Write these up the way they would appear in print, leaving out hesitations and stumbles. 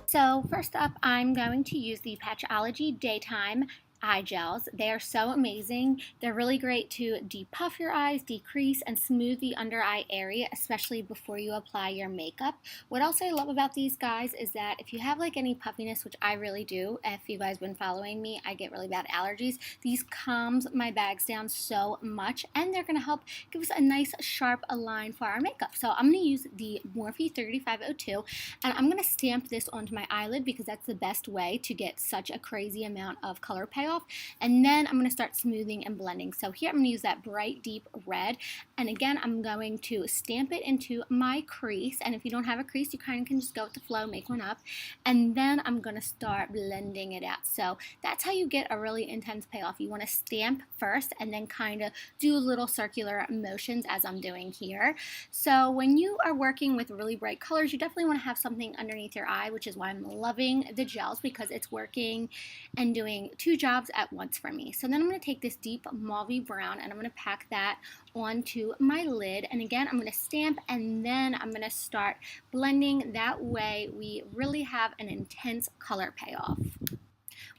So first up, I'm going to use the Patchology Daytime eye gels. They are so amazing. They're really great to depuff your eyes, decrease, and smooth the under eye area, especially before you apply your makeup. What else I love about these guys is that if you have like any puffiness, which I really do, if you guys been following me, I get really bad allergies. These calms my bags down so much, and they're going to help give us a nice sharp line for our makeup. So I'm going to use the Morphe 3502, and I'm going to stamp this onto my eyelid because that's the best way to get such a crazy amount of color payoff. And then I'm going to start smoothing and blending. So here I'm going to use that bright deep red, and again I'm going to stamp it into my crease, and if you don't have a crease you kind of can just go with the flow, make one up, and then I'm going to start blending it out. So that's how you get a really intense payoff. You want to stamp first and then kind of do little circular motions as I'm doing here. So when you are working with really bright colors, you definitely want to have something underneath your eye, which is why I'm loving the gels, because it's working and doing two jobs at once for me. So then I'm going to take this deep mauve brown and I'm going to pack that onto my lid, and again I'm going to stamp and then I'm going to start blending. That way we really have an intense color payoff.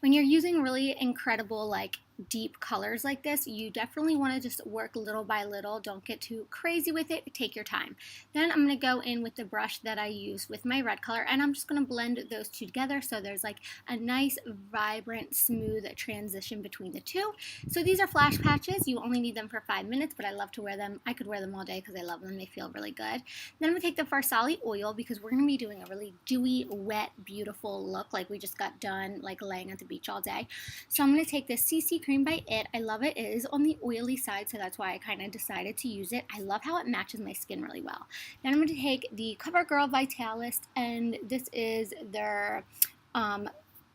When you're using really incredible like deep colors like this, you definitely want to just work little by little. Don't get too crazy with it. Take your time. Then I'm going to go in with the brush that I use with my red color, and I'm just going to blend those two together so there's like a nice vibrant smooth transition between the two. So these are flash patches. You only need them for 5 minutes, but I love to wear them. I could wear them all day because I love them. They feel really good. Then I'm going to take the Farsali oil because we're going to be doing a really dewy, wet, beautiful look like we just got done like laying at the beach all day. So I'm going to take this CC cream by It. I love it. It is on the oily side, so that's why I kind of decided to use it. I love how it matches my skin really well. Then I'm going to take the CoverGirl Vitalist, and this is their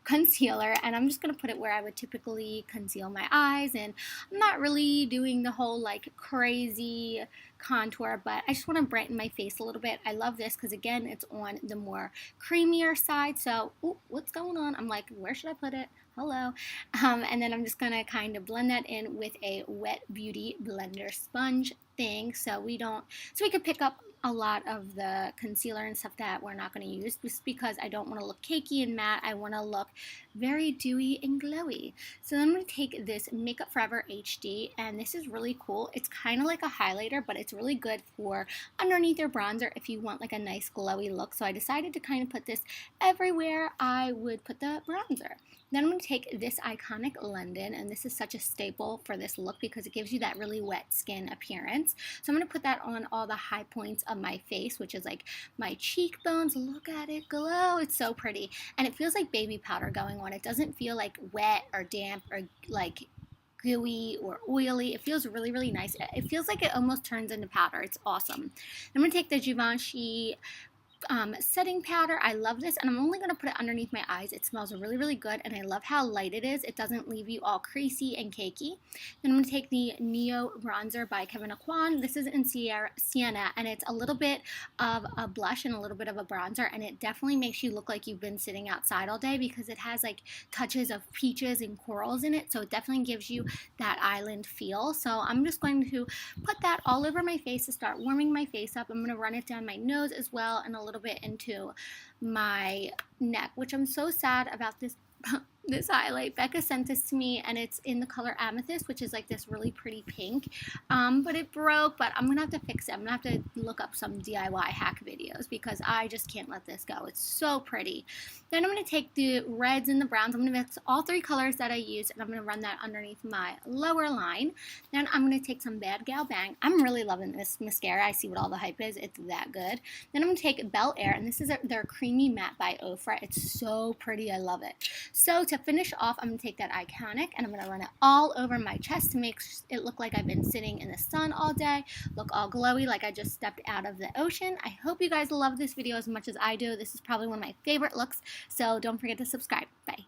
concealer, and I'm just going to put it where I would typically conceal my eyes, and I'm not really doing the whole like crazy contour, but I just want to brighten my face a little bit. I love this because again it's on the more creamier side. So what's going on? I'm like, where should I put it? Hello. And then I'm just going to kind of blend that in with a Wet Beauty blender sponge thing so we could pick up a lot of the concealer and stuff that we're not going to use, just because I don't want to look cakey and matte. I want to look very dewy and glowy. So then I'm going to take this Makeup Forever HD, and this is really cool. It's kind of like a highlighter, but it's really good for underneath your bronzer if you want like a nice glowy look. So I decided to kind of put this everywhere I would put the bronzer. Then I'm going to take this Iconic London, and this is such a staple for this look because it gives you that really wet skin appearance. So I'm going to put that on all the high points of my face, which is like my cheekbones. Look at it glow. It's so pretty. And it feels like baby powder going on. It doesn't feel like wet or damp or like gooey or oily. It feels really, really nice. It feels like it almost turns into powder. It's awesome. I'm going to take the Givenchy setting powder. I love this, and I'm only going to put it underneath my eyes. It smells really, really good, and I love how light it is. It doesn't leave you all creasy and cakey. Then I'm going to take the Neo Bronzer by Kevyn Aucoin. This is in Sienna, and it's a little bit of a blush and a little bit of a bronzer, and it definitely makes you look like you've been sitting outside all day because it has like touches of peaches and corals in it, so it definitely gives you that island feel. So I'm just going to put that all over my face to start warming my face up. I'm going to run it down my nose as well, and a little bit into my neck, which I'm so sad about this this highlight. Becca sent this to me, and it's in the color Amethyst, which is like this really pretty pink, but it broke. But I'm gonna have to fix it. I'm gonna have to look up some DIY hack videos because I just can't let this go. It's so pretty. Then I'm gonna take the reds and the browns. I'm gonna mix all three colors that I used, and I'm gonna run that underneath my lower line. Then I'm gonna take some Bad Gal Bang. I'm really loving this mascara. I see what all the hype is. It's that good. Then I'm gonna take Bel Air, and this is their Creamy Matte by Ofra. It's so pretty. I love it. So to finish off, I'm going to take that Iconic, and I'm going to run it all over my chest to make it look like I've been sitting in the sun all day, look all glowy like I just stepped out of the ocean. I hope you guys love this video as much as I do. This is probably one of my favorite looks, so don't forget to subscribe. Bye.